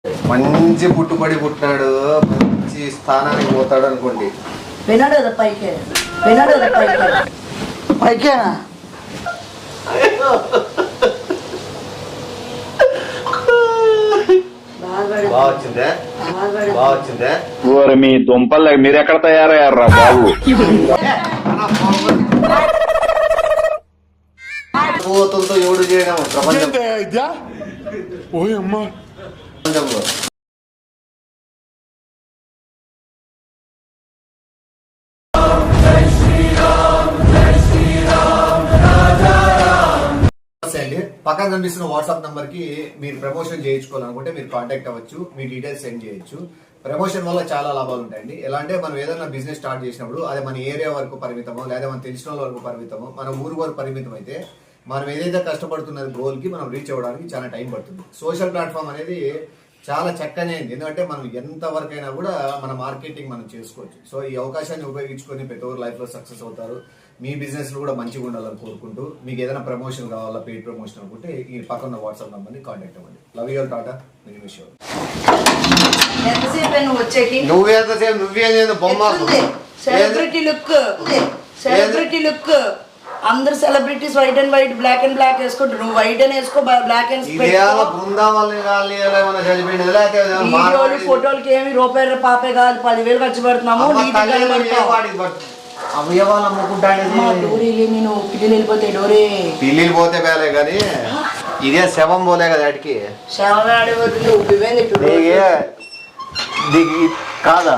మంచి పుట్టుబడి పుట్టినాడు, మంచి స్థానానికి పోతాడు అనుకోండి. వినాడు కదా పైకే పైకేనా మీ దుంపలు మీరు ఎక్కడ తయారయ్యారా బాబు? పోతులతో ఎవడు చేయడం ప్రపంచంలో. అండి పక్కన కనిపిస్తున్న వాట్సాప్ నంబర్ కి మీరు ప్రమోషన్ చేయించుకోవాలనుకుంటే మీరు కాంటాక్ట్ అవ్వచ్చు, మీ డీటెయిల్స్ సెండ్ చేయొచ్చు. ప్రమోషన్ వల్ల చాలా లాభాలు ఉంటాయండి. ఎలా అంటే మనం ఏదైనా బిజినెస్ స్టార్ట్ చేసినప్పుడు అది మన ఏరియా వరకు పరిమితమో లేదా మన తెలిసిన వాళ్ళ వరకు పరిమితమో మన ఊరు వరకు పరిమితం అయితే మనం ఏదైతే కష్టపడుతున్న గోల్ కి మనం రీచ్ అవ్వడానికి చాలా టైం పడుతుంది. సోషల్ ప్లాట్ఫామ్ అనేది చాలా చక్కనైంది, ఎందుకంటే మనం ఎంత వరకు అయినా కూడా మన మార్కెటింగ్ మనం చేసుకోవచ్చు. సో ఈ అవకాశాన్ని ఉపయోగించుకొని ప్రతి ఒక్కరు లైఫ్ లో సక్సెస్ అవుతారు. మీ బిజినెస్ లో కూడా మంచిగా ఉండాలని కోరుకుంటూ, మీకు ఏదైనా ప్రమోషన్ కావాలా, పెయిడ్ ప్రమోషన్ అనుకుంటే ఈ పక్కన వాట్సాప్ నంబర్ ని కాంటాక్ట్ అవ్వండి. లవ్ యూ ఆల్, టాటా, మినిమిష్. నువ్వేం బొమ్మ సెలబ్రిటీ లుక్ అందరు celebrities white and white, black and black వేసుకుంటారు. నువ్వు వైట్ అని వేసుకో, బ్లాక్ అండ్ వీడియోలు ఫోటోలకి ఏమి రూపాయలు పాపే కాదు, 10,000 ఖర్చు పెడుతున్నాము. అవయవాలు అమ్ముకుంటాడు. నేను పిల్లలు వెళ్ళిపోతే డోరే పిల్లలు పోతే పేలే కానీ ఇదే శవం పోలే కదా వాటికి. శవం ఆడిపోతుంది కాదా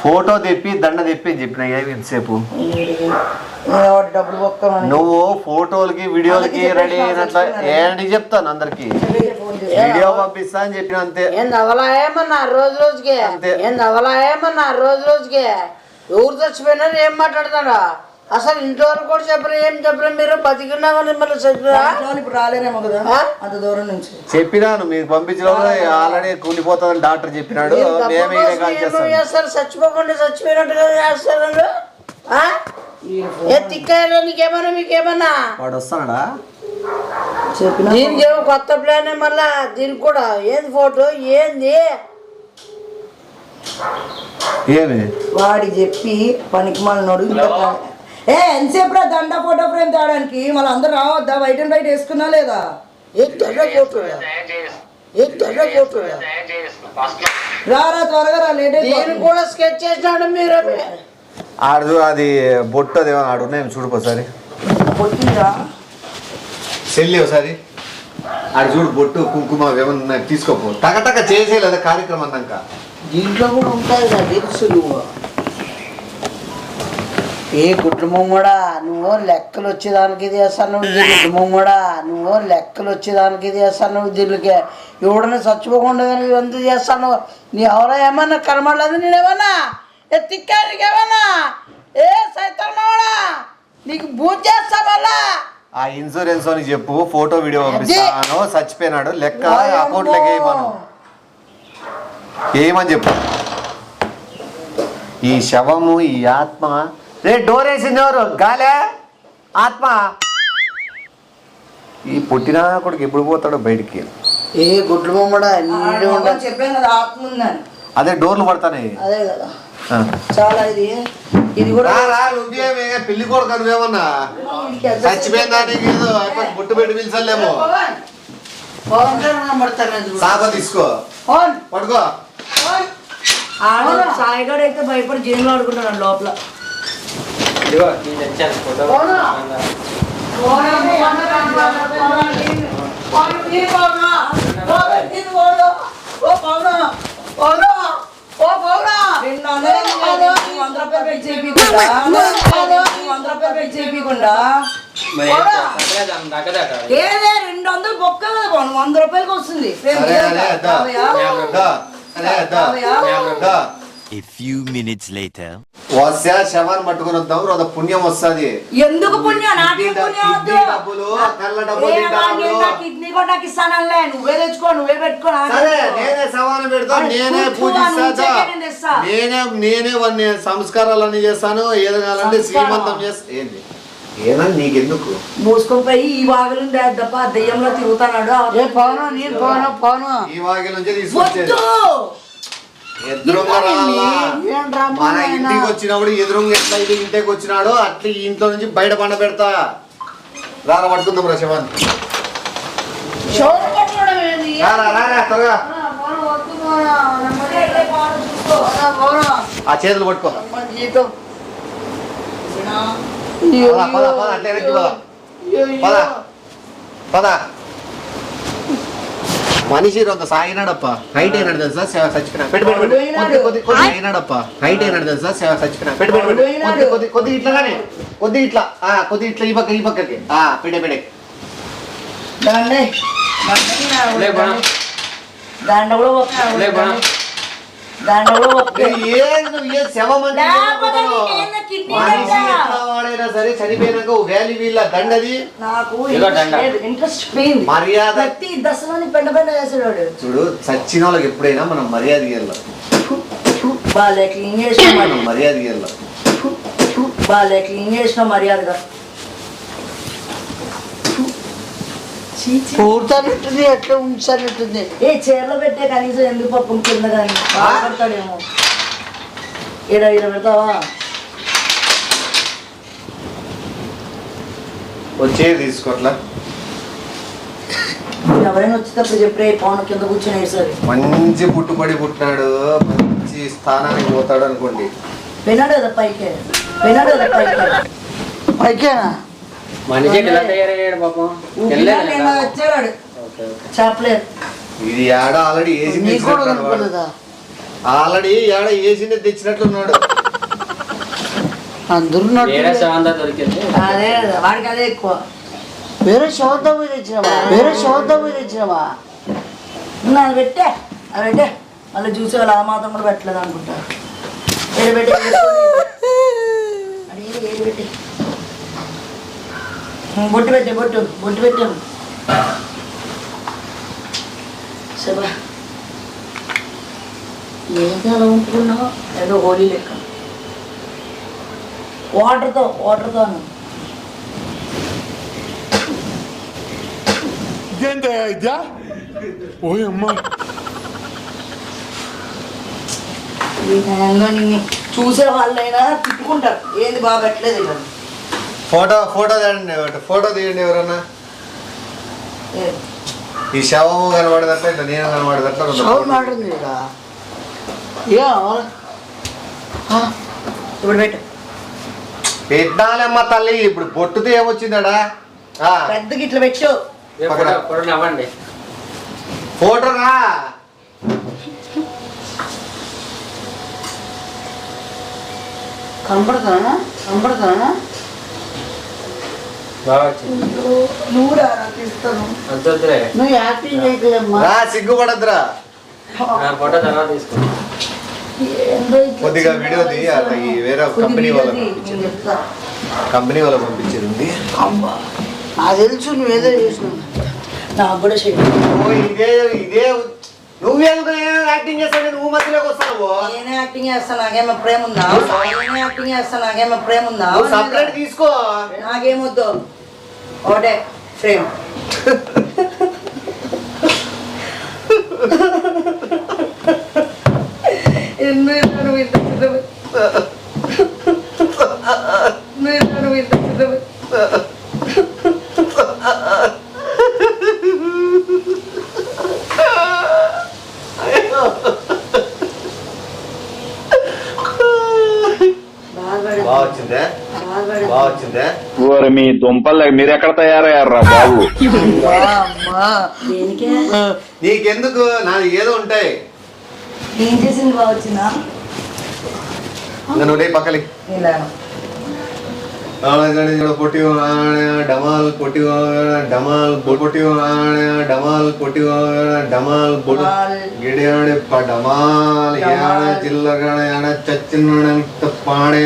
ఫోటో తెప్పి దండ తెప్పి చెప్పిన ఇంతసేపు. డబ్బులు ఒక్క నువ్వు ఫోటోలకి వీడియోలకి రెడీ అయినట్ల ఏంటి చెప్తాను అందరికి, వీడియో పంపిస్తా అని చెప్పిన అంతే. అవలా ఏమన్నా రోజు రోజుకే ఎవరు చచ్చిపోయినా ఏం మాట్లాడతారా? అసలు ఇంతవరకు కూడా చెప్పరు, ఏం చెప్పరు. మీరు బతికున్నామని మళ్ళీ ఇప్పుడు రాలేనేమో కదా అంత దూరం నుంచి. చెప్పినాను మీరు పంపించిన ఆల్రెడీ కూలిపోతుందని డాక్టర్ చెప్పినాడు. చేస్తారు చచ్చిపోకుండా చచ్చిపోయినట్టుగా చేస్తారు. తిక్కాయలో నీకేమన్నా మీకేమన్నా వాడు వస్తాడా? దీనికి ఏమో కొత్త ప్లాన్ మళ్ళా. దీనికి కూడా ఏంది ఫోటో ఏంది ఏమి వాడికి చెప్పి పనికి మనోడు. ఎంతసేపు దండ ఫోటో ఫ్రేమ్ తేడానికి మళ్ళీ అందరు రావద్దా? వైట్ అండ్ వైట్ వేసుకున్నా లేదా? రారా త్వరగా రా, లేట్ నేను కూడా స్కెచ్ చేసినాడు. మీరు ఆడు అది బొట్టు అది ఆడు ఉన్నాయి చూడుకోసారి, పొట్టిరా చెల్లి ఒకసారి ఆడు చూడు, బొట్టు కుంకుమ ఏమన్నా తీసుకోపో, టకటక చేసేలేదా కార్యక్రమం అన్నాక. దీంట్లో కూడా ఉంటుంది కదా తెలుసు. నువ్వు ఏ కుటుంబం కూడా నువ్వు లెక్కలు వచ్చేదానికి చేస్తాను, కుటుంబం కూడా నువ్వు లెక్కలు వచ్చేదానికి చేస్తాను. దీనికి ఎవడన్నా చచ్చిపోకుండా ఎంత చేస్తాను? నీ ఎవరో ఏమన్నా కనబడలేదు? నేనేమన్నా తిక్కా నీకేమన్నా ఏ సైతమ్మడా నీకు పూజ చేస్తా వల్ల ఆ ఇన్సూరెన్స్ అని చెప్పు, ఫోటో వీడియో పంపిస్తాను. చచ్చిపోయినాడు లెక్క అకౌంట్లోకి ఏమని చెప్పు. ఈ శవము ఈ ఆత్మ రే డోర్ వేసింది ఎవరు? గాలే ఆత్మ. ఈ పుట్టిన కొడుకు ఎప్పుడు పోతాడో బయటికి. ఏ గుడ్లు బొమ్మడా చెప్పాను కదా ఆత్మ ఉందని. అదే డోర్లు పడతాయి. అదే కదా చాలా. ఇది కూడా పెళ్లి కొడుకు నువ్వేమన్నా చచ్చిపోయిందా? బుట్టు పెట్టి పిలిచలేమో. సాబా తీసుకో పడుకో. సాయిగాడు అయితే భయపడి జైల్లో ఆడుకుంటాడు లోపల. చేయకుండా 200 బొక్క కదా 100 రూపాయలకి వస్తుంది. A few minutes later. వస్యా శవాన్ని పట్టుకుని వద్దాం, రోజు పుణ్యం వస్తుంది. ఎందుకు పుణ్యం? డబ్బులు కళ్ళ డబ్బులు కిడ్నీ కూడా నాకు ఇస్తానలే. నువ్వే తెచ్చుకో, నువ్వే పెట్టుకో. నేనే శవాన్ని పెడతా, నేనే పూజిస్తా, నేనే సంస్కారాలన్నీ చేస్తాను. ఏదో కావాలంటే శ్రీమంతం చేస్తా. ఏంటి ఏనా నీకెందుకు మూసుకొని పోయి ఈ వాగులు తప్ప దెయ్యంలో తిరుగుతాడు. ఏ పవను నేను పవను ఈ వాకి నుంచి తీసుకొచ్చేది వద్దు. ఎదురుగా రావాలా? ఏం డ్రామా మన నాయనా? ఇంటికి వచ్చినప్పుడు ఎదురుగా ఎట్లా ఇది ఇంటికి వచ్చినాడో అట్లా ఈ ఇంట్లో నుంచి బయట పండ పెడతా. రారా పట్టుకుందాం రా శివాన్. షోరు పట్టుకోవడం ఏంది? రారా త్వరగా పవను వద్దు పవను. ఆ చేతులు పట్టుకో. అమ్మ జీతం. పద అట్లా వెనక్కి పద పద. మనిషి రొంత సాగినాడప్ప. హైట్ అయినాడు తెలుసా చచ్చిపోయినా. కొద్ది అయినాడప్ప. హైట్ అయినాడు తెలుసా చచ్చిపోయినా. కొద్ది ఇట్లాగానే కొద్ది ఇట్లా ఈ పక్కకి పెడే దాంట్లో వాడైనా సరే చనిపోయినాక వ్యాలీ వీళ్ళ దండది. నాకు ఇంట్రెస్ట్ పోయింది. మర్యాద ప్రతి దశలోని పెండ చేసాడు. చూడు, చచ్చిన వాళ్ళకి ఎప్పుడైనా మనం మర్యాద ఇవ్వాలి. బాగా క్లీన్ చేసిన మనం మర్యాద ఇవ్వాలి. బాగా క్లీన్ చేసిన మర్యాదగా పూర్తనట్టుంది ఎట్లా ఉంచనట్టుంది. ఏ చీరలో పెట్టే కనీసం ఎందుకు పక్కన కింద కానీ బాధపడతాడేమో. ఈడ పెడతావా? వచ్చేది తీసుకోట్లా. ఎవరైనా వచ్చేటప్పుడు చెప్పే పవన్ కింద కూర్చొని వేసారు. మంచి పుట్టినాడు, మంచి స్థానానికి పోతాడు అనుకోండి. విన్నాడు కదా పైకే పైకేనా మనిషి ఎలా తయారయ్యాడు పాపం. వచ్చాడు చెప్పలేదు. ఇది ఏడ ఆల్రెడీ ఏసీ తెచ్చినట్లున్నాడు. అందరూ దొరికింది. అదే వాడికి అదే ఎక్కువ. వేరే శోధ పోయి తెచ్చినవా అది పెట్టే మళ్ళీ చూసే వాళ్ళు ఆ మాత్రం కూడా పెట్టలేదు అనుకుంటారు. ఏడు పెట్టి బొట్టు పెట్టాము సభా. ఏదో అలా ఉంటున్నావు ఏదో హోలీ లెక్క. వాటర్తో చూసే వాళ్ళైనా తిప్పుకుంటారు. ఏంది బాగా పెట్టలేదు ఇలా. ఫోటో తీయండి ఎవరన్నా. ఈ శవము కనబడదట్లా, ఇట్లా నేను కనబడదట్లా. ఇప్పుడు పెట్టు. పెట్టాలమ్మా తల్లి. ఇప్పుడు బొట్టుతో ఏమొచ్చిందడా? పెద్దకి ఇట్లా పెట్టు. అవ్వండి ఫోటోరా. కనపడతానా బాగా వచ్చింది. నువ్వు తీస్తాను. అంతే నువ్వు యాక్టింగ్ చేయట్లేదమ్మా. సిగ్గుపడద్దురా. ఫోటో తర్వాత తీసుకుంటా. కొద్దిగా వీడియో ఈ వేరే కంపెనీ వాళ్ళ పంపించేది ఉంది. నాకు తెలుసు నువ్వేదో చేసినావు. నాకు కూడా ఇదే నువ్వేందుకు యాక్టింగ్ చేస్తావు? నువ్వు మధ్యలోకి వస్తావు. నేనే యాక్టింగ్ చేస్తా. నాకేమో ప్రేమ ఉందా? సపరేట్ తీసుకో. నాకేమొద్దు. ఒకటే ఫ్రేమ్. బాగా ఊరి మీ దుంపలు మీరెక్కడ తయారయ్యారా బాబు? దేనికే నీకెందుకు? నాది ఏదో ఉంటాయి. ఏం చేసింది బాగా వచ్చిందా? నువ్వు పక్కలి ఇలా పొట్టి డమాల్ పొట్టి డమాల్ పొట్టి డమాల్ పొట్టి డమాల్ గిడాడి డమాల్ యాడ జిల్లగడ చచ్చిన పాడే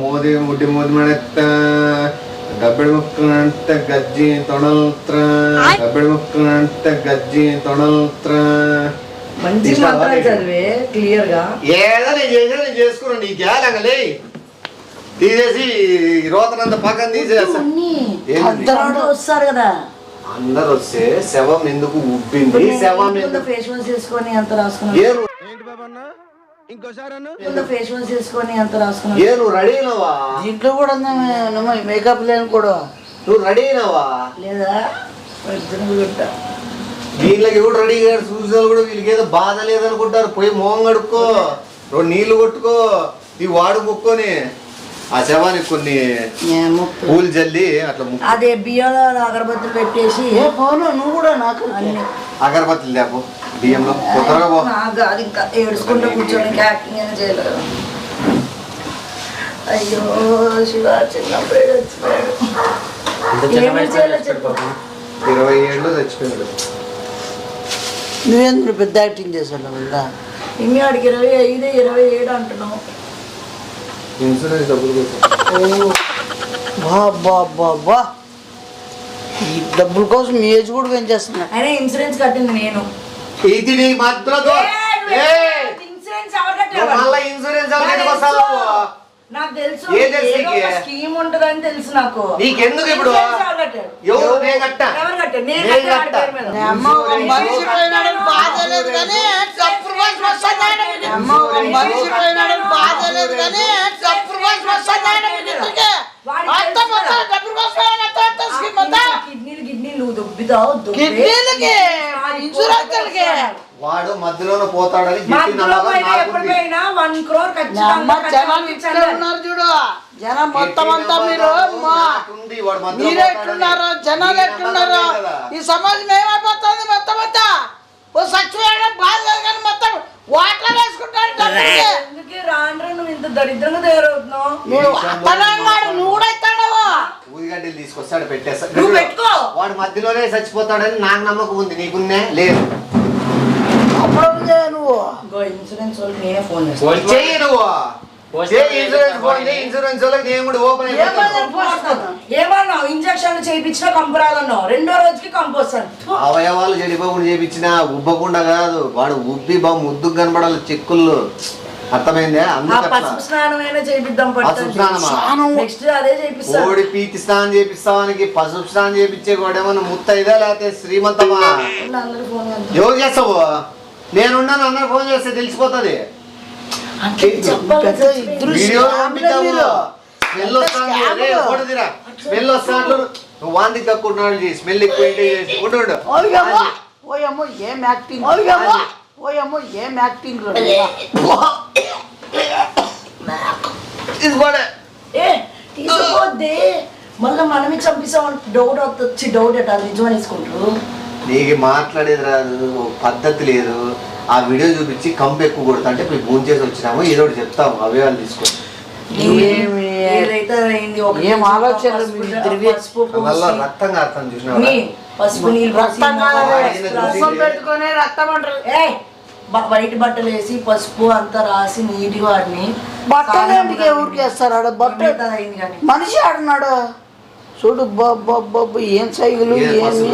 మోದಿ ಮುಡ್ಡಿ ಮಾಡತ್ತ ಗಬ್ಬೆಳ ಮಕ್ಕಳಂತ ಗಜ್ಜಿ ತೊಡಲ್ತ್ರ ಗಬ್ಬೆಳ ಮಕ್ಕಳಂತ ಗಜ್ಜಿ ತೊಡಲ್ತ್ರ. మంచి మాట్లాడారు చదివే క్లియర్ గా. ఏదో నేను చేసుకున్నాను. నీకు ఏలంగలే తీసేసి రోతనంత పక్కన తీసేస్తా. ఏంది? అందరూ వస్తారు కదా, అందరు వస్తే శవం ఎందుకు ఉబ్బింది, శవం ఎందుకు ఫేస్ వాష్ చేసుకొని అంత రాసుకున్నాను, ఫేస్ వాష్ చేసుకొని అంత రాసుకున్నాను. ఏ నువ్వు రెడీ అయినావా? దీంట్లో కూడా మేకప్ లేని కూడా నువ్వు రెడీ అయినావా? లేదా వీళ్ళకి కూడా రెడీ అయ్యారు, చూసిన కూడా వీళ్ళకి ఏదో బాధ లేదనుకుంటారు. పోయి మొహం కడుక్కో, 2 నీళ్లు కొట్టుకో, ఇవి వాడు ముక్కొని ఆ శవానికి కొన్ని పూలు జల్లి అట్లా అదే బియ్యంలో అగరబత్తులు పెట్టేసి నువ్వు కూడా నాకు అన్ని అగరబత్తులు లేపు బియ్యంలో కొత్తగా పో. నాకు అది ఇంకా ఏడుచుకుంటూ కూర్చోడానికి యాక్టింగ్ అయినా చేయలేదు. అయ్యో శివ చిన్నప్పుడు చచ్చిపోయాడు. ఇంత చిన్న వయసులో చచ్చిపోయాడు పాపం. 20 ఏళ్ళు చచ్చిపోయాడు. నువ్వేంద్ర పెద్ద యాక్టింగ్ చేశాడు మళ్ళా ఇన్ని ఆడికి 25, 27 అంటున్నావు. ఇన్సూరెన్స్ డబ్బులు కోసం బా ఈ డబ్బుల కోసం మీ ఏజ్ కూడా పెంచేస్తున్నా. అయినా ఇన్సూరెన్స్ కట్టింది నేను. ఇది నీ మధ్యలో ఇన్సూరెన్స్ ఎవరు కట్టారు? మళ్ళీ ఇన్సూరెన్స్ ఎందుకు వస్తావు? నాకు తెలుసు, ఏ తెలుసు ఏదో నీకు? ఒక స్కీమ్ ఉంటదని తెలుసు నాకు. నీకెందుకు ఇప్పుడు? ఇన్సూరెన్స్ ఎవరు కట్టారు? ఎవరు? నేను కట్టా. ఎవరు కట్టారు? నేను నేను కట్టాను కట్టా. ఆడి పేరు మీద. అమ్మ ఒక మనిషి పోయినాడని బాధ లేదు కానీ డబ్బుల కోసం వస్తుంది ఆయన మీ ఇంటికి. అమ్మ ఒక మనిషి పోయినాడని బాధ లేదు కానీ డబ్బుల కోసం వస్తుంది ఆయన మీ ఇంటికి. అంతా మొత్తం డబ్బుల కోసం స్కీమ్ అంతా కిడ్నీలు దుబ్బితావు, కిడ్నీలకి ఇన్సూరెన్స్ వాడు మధ్యలోనే పోతాడని గట్టి మధ్యలో నమ్మకం పోయినా నాకుంది. ఎప్పుడు పోయినా 1 crore అమ్మ జనం ఇక్కడ ఉన్నారు చూడు, జనం మొత్తం అంతా మీరు అమ్మా నాకుంది, వాడు మధ్యలో మీరు పోతాడని. ఎట్లున్నారు, జనాలు ఎట్లున్నారు, ఈ సమాజం ఏమైపోతుంది మొత్తం అంతా. ఓ సచివేయడం బాధ లేదు కానీ మొత్తం వాటర్ వేసుకుంటాడు డబ్బులకి. ఎందుకే రాను నువ్వు ఇంత దరిద్రంగా తయారవుతున్నావు? నువ్వు అత్తనాడు నువ్వు కూడా ఇస్తాడవో. ఊదిగడ్డలు తీసుకొస్తాడు పెట్టేస్తాడు. నువ్వు పెట్టుకో. వాడు మధ్యలోనే చచ్చిపోతాడని నాకు నమ్మకం ఉంది, నీకున్నే లేదు. అప్పుడు నువ్వు ఇంకో ఇన్సూరెన్స్ వాళ్ళకి నేనే ఫోన్ చేస్తాను. పోస్ట్ చెయ్యి నువ్వు పోస్ట్ చెయ్యి, ఇన్సూరెన్స్ ఫోన్ చేయి. ఇన్సూరెన్స్ వాళ్ళకి నేను కూడా ఓపెన్ ఏమన్నావు? ఇంజక్షన్లు చేయించినా కంపు రాదన్నావు, 2వ రోజుకి కంపు వస్తాను. అవయవాలు చెడిపోకుండా చేపించిన ఉబ్బకుండా కాదు, వాడు ఉబ్బి బాగా ముద్దుకు కనబడాలి చెక్కుల్లో. అర్థమైందా? ఆ అందుకు పసుపు స్నానం అయినా చేపిద్దాం పసుపు స్నానమా? నెక్స్ట్ అదే చేపిస్తాను. కోడి పీతి స్నానం చేపిస్తావానికి పసుపు స్నానం చేపించే వాడేమన్నా ముత్తైదా లేకపోతే శ్రీమంతమా? అందరూ ఫోన్ చేద్దాం. ఎవరు చేస్తావు? నేనున్నాను, అందరూ ఫోన్ చేస్తే తెలిసిపోతుంది. అంటే చెప్పాలి ఇద్దరు వీడియో స్కామ్లే మీరు. స్మెల్ వస్తాను, స్మెల్ వస్తాను. నువ్వు వాంతి తక్కువ స్మెల్ ఎక్కువ చేసి ఉండు. ఓయమ్మో ఓయమ్మో ఏం యాక్టింగ్, ఓయమ్మో ఏం యాక్టింగ్. తీసుకోండి. ఏ తీసుకోవద్దే, మళ్ళీ మనమే చంపిస్తామని డౌట్ వచ్చి డౌట్ ఎట్లా నిజమని తీసుకుంటారు. నీకు మాట్లాడేది రాదు, పద్ధతి లేదు. ఆ వీడియో చూపించి కంపు ఎక్కువ కొడతా అంటే పోయి ఫోన్ చేసి వచ్చినాము, ఏదో ఒకటి చెప్తాము, అవే వాళ్ళు తీసుకో. ఏదైతే అయింది ఒక ఏం ఆలోచనలు మీ ఇద్దరివి? మళ్ళా రక్తం కారుతాం చూసినావా? పసుపు నీళ్ళు రక్తం రసం పెట్టుకొని రక్తం అంటారు. వైట్ బట్టలు వేసి పసుపు అంతా రాసి నీటి వాడిని బట్టలు ఎందుకు ఊరికి వేస్తారు? బట్టలు అయింది కానీ మనిషి ఆడున్నాడు చూడు. బాబు ఏం సైగులు ఏమి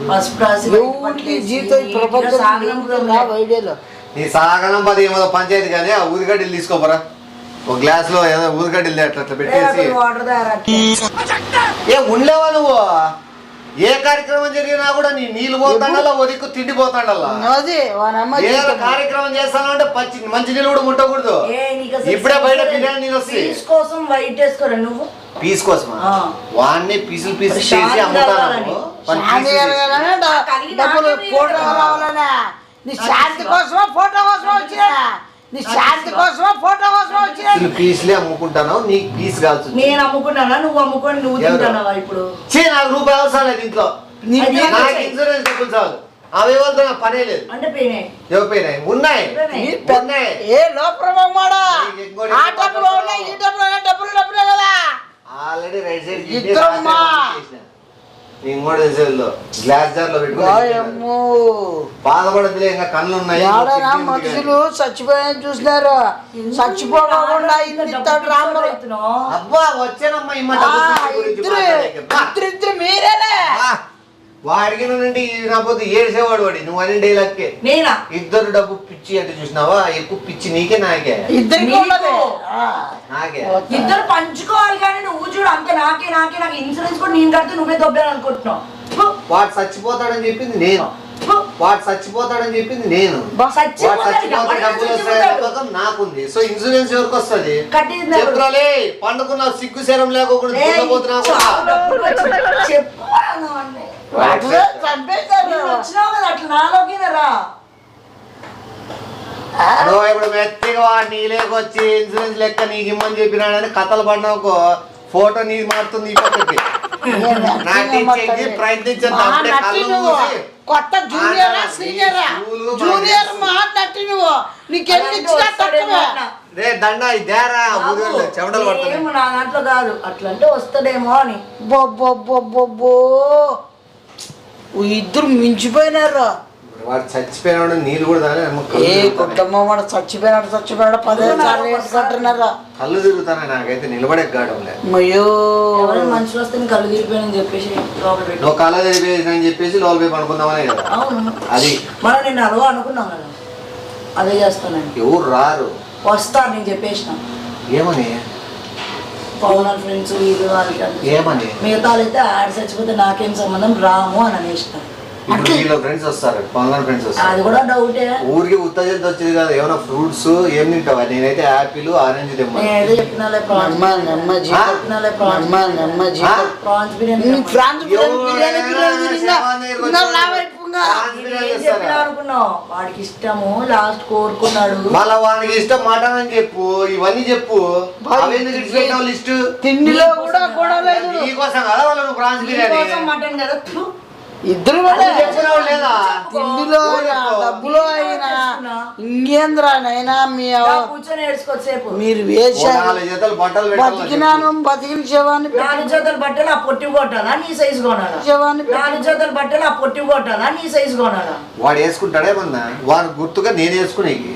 పసుపు రాసి ఎవరికి జీతం ఈ ప్రపంచంలో ఐడియాలో. నీ సాగనం 10 ఏమో పంచాయతీ కానీ ఆ ఊదిగడ్డలు తీసుకోపరా. ఒక గ్లాస్ లో ఏదో ఊదిగడ్డలు అట్లా అట్లా పెట్టేసి. వాటర్ తయారు ఏ ఉండలేవా నువ్వు? ఏ కార్యక్రమం జరిగినా కూడా నీ నీళ్ళు పోతాడల్లా, ఒదిక్కు తిండి పోతాడల్లా. అది వానమ్మ ఏ కార్యక్రమం చేస్తాను అంటే మంచి నీళ్ళు కూడా ముట్టకూడదు. ఇప్పుడే బయట బిర్యానీ నీళ్ళు వస్తాయి. పీస్ కోసం వైట్ వేసుకోరా నువ్వు? పీస్ కోసమా? వాడిని పీసులు పీసులు చేసి శాంతి అమ్ముతాను. డబ్బులు ఫోటో రావాలనే. నీ శాంతి కోసమా ఫోటో కోసమా వచ్చినా? నీ శాంతి కోసమా ఫోటో కోసమా వచ్చినా? పీసులే అమ్ముకుంటాను, నీకు పీస్ కాల్చు. నేను అమ్ముకున్నానా? నువ్వు అమ్ముకొని నువ్వు తింటావా ఇప్పుడు? నాకు రూపాయి అవసరం లేదు ఇంట్లో. నాకు ఇన్సూరెన్స్ డబ్బులు చాలు. అవి వాళ్ళతో నాకు పనే లేదు. అంటే పోయినాయి, ఎవరిపోయినాయి? ఉన్నాయి. ఏ లోపరమాడా ఆ డబ్బులు ఉన్నాయి, ఈ డబ్బులు ఉన్నాయి, డబ్బులు డబ్బులే కదా. ఆల్రెడీ రైట్ సైడ్ ఇద్దరమ్మా. నేను కూడా తెలిసేది గ్లాస్ జార్ లో పెట్టుకుని బాధపడదులే, ఇంకా కళ్ళు ఉన్నాయి. ఎవడైనా మనుషులు చచ్చిపోయాయని చూసినారు, చచ్చిపోకుండా ఇస్తాడు రాముడు. అబ్బా వచ్చానమ్మా ఇద్దరు మీరేనే వాడు అడిగినంటే నాపోతే ఏడ్చేవాడు వాడి నువ్వు అని డైలాగ్కే నేనా ఇద్దరు డబ్బు పిచ్చి అంటే చూసినావా ఎక్కువ పిచ్చి నీకే నాకే ఇద్దరికి ఉన్నదే. నాకే ఇద్దరు పంచుకోవాలి కానీ నువ్వు చూడు అంతే నాకే నాకు ఇన్సూరెన్స్ కూడా నేను కడితే నువ్వే దొబ్బాను అనుకుంటున్నావు. వాడు చచ్చిపోతాడని చెప్పింది నేను వాడు చచ్చిపోతాడని చెప్పింది నేను చచ్చిపోతాడు, వాడు చచ్చిపోతే ఎవరు డబ్బులు వస్తాయనే చచ్చిపోతాడు? నమ్మకం నాకుంది. సో ఇన్సూరెన్స్ ఎవరికి వస్తుంది కట్టింది ఎవరు? చెప్పురాలే పండుకున్న సిగ్గు శరం లేకోకుండా దున్నపోతున్నా చెప్పు అట్లా చంపేశారు. నువ్వు వచ్చినావు కదా అట్లా నాలోకి రా. నువ్వు ఇప్పుడు మెత్తగా వాడు నీలేకొచ్చి ఇన్సూరెన్స్ లెక్క నీకు ఇమ్మని చెప్పినాడని కథలు పడినావుకో ఫోటో నీది మారుతుంది ఈ పక్కకి నాటించేకి ప్రయత్నించద్దు అప్పుడే కళ్ళు మూసి కొత్త జూనియరా సీనియరా జూనియర్ మా నట్టి నువ్వు నీకెన్ని ఇచ్చినా తక్కువే. రే దండ ఇదేరా ఊరిలో చెమటలు పడుతుంది ఏమో నా దాంట్లో కాదు అట్లా అంటే వస్తాడేమో అని. బొబ్బొబ్బొబ్బొబ్బో ఇద్దరు మించిపోయినారు. వాడు చచ్చిపోయినాడు నీళ్ళు కూడా తానే ఏ కుటుంబం వాడు చచ్చిపోయినాడు 15 సార్లు వేసుకుంటున్నారా. కళ్ళు తిరుగుతానే నాకైతే నిలబడే గాడంలే అయ్యో ఎవరైనా మనుషులు వస్తే నేను కళ్ళు తీరిపోయానని చెప్పేసి లోపల పెట్టి నువ్వు కళ్ళ తెలిపేసి అని చెప్పేసి లోపల పోయి పడుకుందామనే కదా అవును అది మనం నేను అలవా అనుకున్నాం కదా అదే చేస్తానండి. ఎవరు రారు వస్తాను నేను చెప్పేసిన ఏమని పవన్ ఫ్రెండ్స్ వీళ్ళు వాళ్ళకి ఏమని మిగతా అయితే ఆడ చచ్చిపోతే నాకేం సంబంధం రాము అని అనేసిన. ఇప్పుడు వీళ్ళ ఫ్రెండ్స్ వస్తారు పవన్ ఫ్రెండ్స్ వస్తారు అది కూడా డౌటే. ఊరికి ఉత్తజంత వచ్చేది కదా ఏమైనా ఫ్రూట్స్ ఏం తింటావా నేనైతే యాపిల్ ఆరెంజ్ తెమ్మా నేనేదో చెప్పినాలే ప్రాన్స్ చెప్పినాలే ప్రాన్స్ బిర్యానీ ఫ్రాన్స్ బిర్యానీ చెప్పినా అనుకున్నావు వాడికి ఇష్టము లాస్ట్ కోరుకున్నాడు. మళ్ళా వానికి ఇష్టం మటన్ అని చెప్పు ఇవన్నీ చెప్పు అవెందుకు ఇచ్చిపెట్టావు లిస్ట్ తిండిలో కూడా గొడవలేదు. నీకోసం కదా వాళ్ళు నువ్వు ప్రాన్స్ బిర్యానీ మటన్ కదా ఇద్దరు చెప్పినావు లేదా తిండిలో అయినా డబ్బులో అయినా ఇంకేంద్రా నైనా మీ కూర్చొని ఏడ్చుకోసేపు మీరు వేశారు. 4 జతలు బట్టలు పెట్టాలి బతికినాను బతికిన శవాన్ని 4 జతలు బట్టలు ఆ పొట్టి కొట్టాలా నీ సైజు కొనాలా? శవాన్ని 4 జతలు బట్టలు ఆ పొట్టి కొట్టాలా నీ సైజు కొనాలా? వాడు వేసుకుంటాడేమన్నా వాడు గుర్తుగా నేను వేసుకునేకి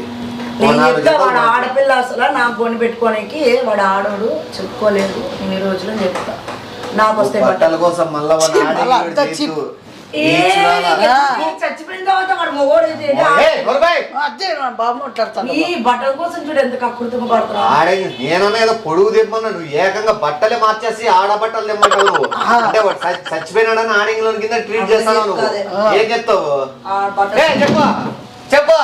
నేను చెప్తా వాడు ఆడపిల్ల అసలు నాకు కొని పెట్టుకోనికి వాడు ఆడోడు చెప్పుకోలేదు ఇన్ని రోజులు చెప్తా నాకు వస్తాయి బట్టల కోసం మళ్ళా చచ్చిపోయిన తర్వాత వాడు మొగోడు అదే బాబు మాట్లాడతాను. ఈ బట్టల కోసం చూడు ఎంత కక్కుర్తిగా పడుతున్నా. నేనన్నా ఏదో పొడుగు తెమ్మన్నా నువ్వు ఏకంగా బట్టలే మార్చేసి ఆడ బట్టలు తెమ్మంటావు నువ్వు అంటే వాడు చచ్చిపోయినాడని ఆడింగ్ లో కింద ట్రీట్ చేస్తాను నువ్వు ఏం చెప్తావు చెప్పు చెప్పు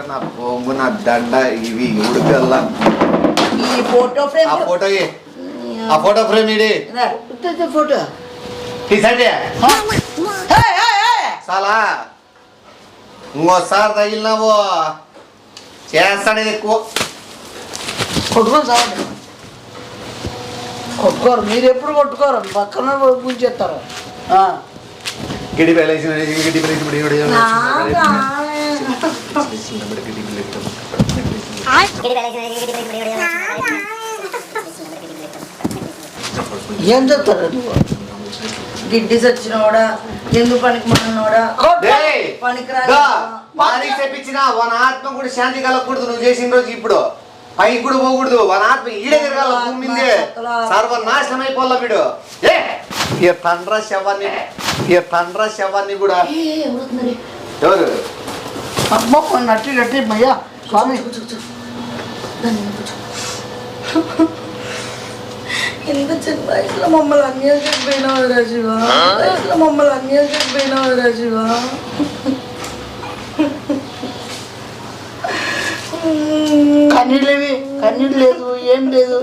నా పొంగు నా దండ ఇవి ఉడికల్లా ఈ ఫోటో ఫ్రేమ్ ఆ ఫోటో ఆ ఫోటో ఫ్రేమ్ ఇడి ఫోటో తీసండి చాలా ఇంకోసారి తగిలినావు చేస్తాను ఎక్కువ కొట్టుకొని సావండి. కొట్టుకోరు మీరు ఎప్పుడు కొట్టుకోరు పక్కన పూజేస్తారు. గిడి పెళ్ళేసిన గిడి ఏం చెప్తారు గిడ్డి సచ్చినోడా ఎందుకు పనికి మనోడా పనికిరాని చెప్పించిన వన ఆత్మ కూడా శాంతి కలగకూడదు నువ్వు చేసిన రోజు ఇప్పుడు పైకి కూడా పోకూడదు వన ఆత్మ ఈడే తిరగాల భూమి మీదే సర్వనాశనం అయిపోవాల వీడు ఏ తండ్ర శవాన్ని కూడా ఎవరు అమ్మ నట్టి నట్టి భయ్యా స్వామి ఇంత చిన్న వయసులో మమ్మల్ని అన్యాయం చెప్పినావు రాజీవా వయసులో మమ్మల్ని అన్యాయం చెప్పినావు రాజీవా కన్నీళ్ళవి కన్నీళ్ళు లేదు ఏం లేదు.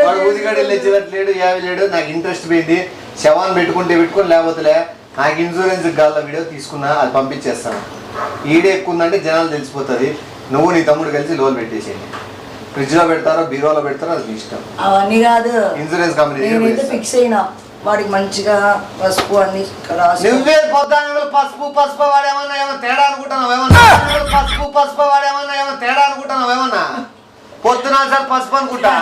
వాడు ఊదిగాడు వెళ్ళేట్లేడు యావి లేడు నాకు ఇంట్రెస్ట్ పోయింది శవాన్ని పెట్టుకుంటే పెట్టుకుని లేకపోతే నాకు ఇన్సూరెన్స్ గాల వీడియో తీసుకున్నా అది పంపించేస్తాను ఈడే ఎక్కువ ఉందంటే జనాలు తెలిసిపోతుంది నువ్వు నీ తమ్ముడు కలిసి లోన్ పెట్టేసేయండి ఫ్రిడ్జ్ లో పెడతారో బీరోలో పెడతారో అది ఇష్టం అవన్నీ కాదు ఇన్సూరెన్స్ కంపెనీ ఫిక్స్ అయినా వాడికి మంచిగా పసుపు అన్ని నువ్వే పొద్దున పసుపు వాడేమన్నా ఏమన్నా తేడా అనుకుంటున్నావు ఏమన్నా పసుపు వాడేమన్నా ఏమన్నా తేడా అనుకుంటున్నావు ఏమన్నా పొద్దున సార్ పసుపు అనుకుంటా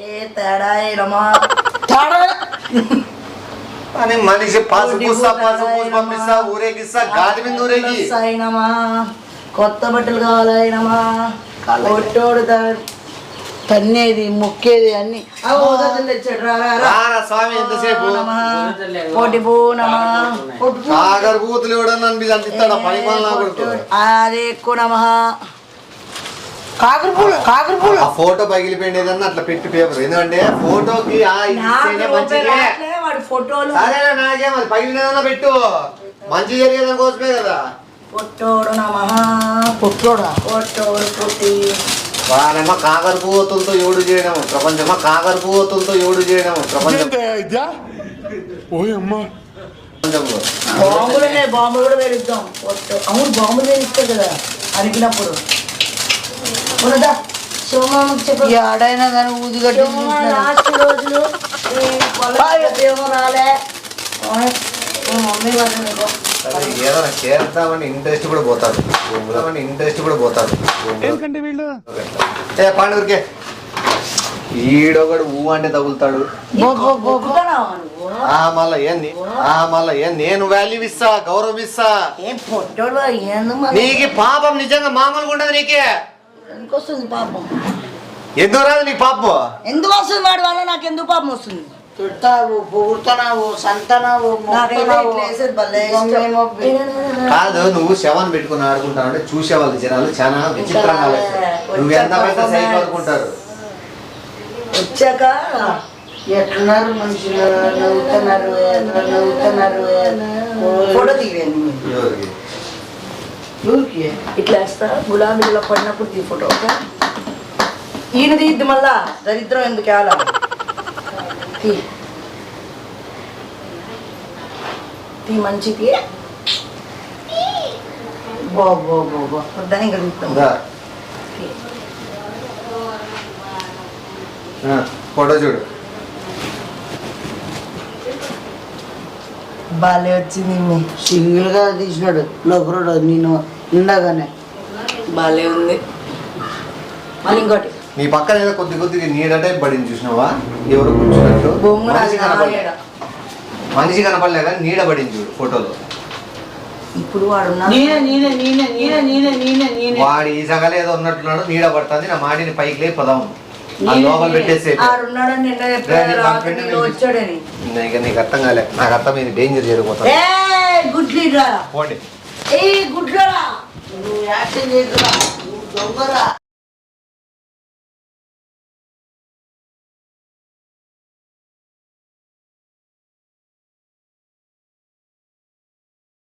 ఏ తేడా రమా అని మనిషి పాసు పూస్తా పంపిస్తా ఊరేగిస్తా గాడి మీద ఊరేగి అయినమా కొత్త బట్టలు కావాలైనమా ఒట్టోడు తన్నేది మొక్కేది అన్ని తెచ్చాడు రారా స్వామి ఎంతసేపు పొట్టి పూనమా కాగర్ బూతులు ఇవ్వడం అనిపిస్తాడు పని అదే ఎక్కువ నమ కాకరపూలు ఆ ఫోటో పగిలిపోయింది ఏదన్నా అట్లా పెట్టి పేపర్ ఎందుకంటే ఫోటోకి మంచిదే వాడి ఫోటోలు అదే నాకేం అది పగిలినదన్నా పెట్టు మంచి జరిగేదాని కోసమే కదా పొట్టోడు నమ పొట్టోడు పుట్టి వాడేమో కాకరపువ్వతులతో ఎవడు చేయడం ప్రపంచమా కాకరపువ్వతులతో ఎవడు చేయడం ప్రపంచం బాంబులు కూడా వేడిద్దాం అవును బాంబులు వేడిస్తారు కదా అరిగినప్పుడు ఆడైనా కానీ ఊదిగడ్డి లాస్ట్ రోజులు ఏమో రాలే మమ్మీ వాళ్ళు ఏదైనా చేద్దామని ఇంట్రెస్ట్ కూడా పోతారు ఏ పండుగకే ఈడొకడు ఊ అంటే తగులుతాడు మళ్ళా ఏంది నేను వాల్యూ ఇస్తా గౌరవం ఇస్తా నీకు పాపం నిజంగా మామూలుగా ఉండదు నీకే ఎందుకు వస్తుంది పాపం ఎందుకు రాదు నీకు పాపం ఎందుకు వస్తుంది వాడి వల్ల నాకు ఎందుకు పాపం వస్తుంది తిడతావు పొగుడుతున్నావు సంతనావు కాదు నువ్వు శవాన్ని పెట్టుకుని ఆడుకుంటావు అంటే చూసేవాళ్ళు జనాలు చాలా విచిత్రంగా నువ్వు ఎంత పెద్ద సైకి ఆడుకుంటారు వచ్చాక ఎట్లున్నారు మనుషులు నవ్వుతున్నారు ఫోటో తీయండి ఎవరికి ఇట్లా వేస్తా గులాబీలో పడినప్పుడు తీ ఫోటో ఈయన తీద్ది మళ్ళా దరిద్రం ఎందుకు ఎలా తీ మంచిది బాబో వద్దని ఇంకా తీస్తాం ఫోటో చూడు బాలే వచ్చింది సింగిల్ గా తీసినాడు లోపల నేను ఉండగానే బాలే ఉంది మళ్ళీ ఇంకోటి నీ పక్కన ఏదో కొద్దిగా నీడ టైప్ పడింది చూసినావా ఎవరు కూర్చున్నట్టు మనిషి కనపడలే కానీ నీడ పడింది చూడు ఫోటోలో ఇప్పుడు వాడు వాడు ఈ సగలు ఏదో ఉన్నట్టున్నాడు నీడ పడుతుంది నా మాడిని పైకి లేపు పదాము లోపల పెట్టేసి వచ్చాడని నీకు అర్థం కాలే నాకు అర్థమైంది డేంజర్ జరిగిపోతుంది గుడ్లీరా పోండి గుడ్లరా నువ్వు యాక్షన్ చేయకురా దొంగరా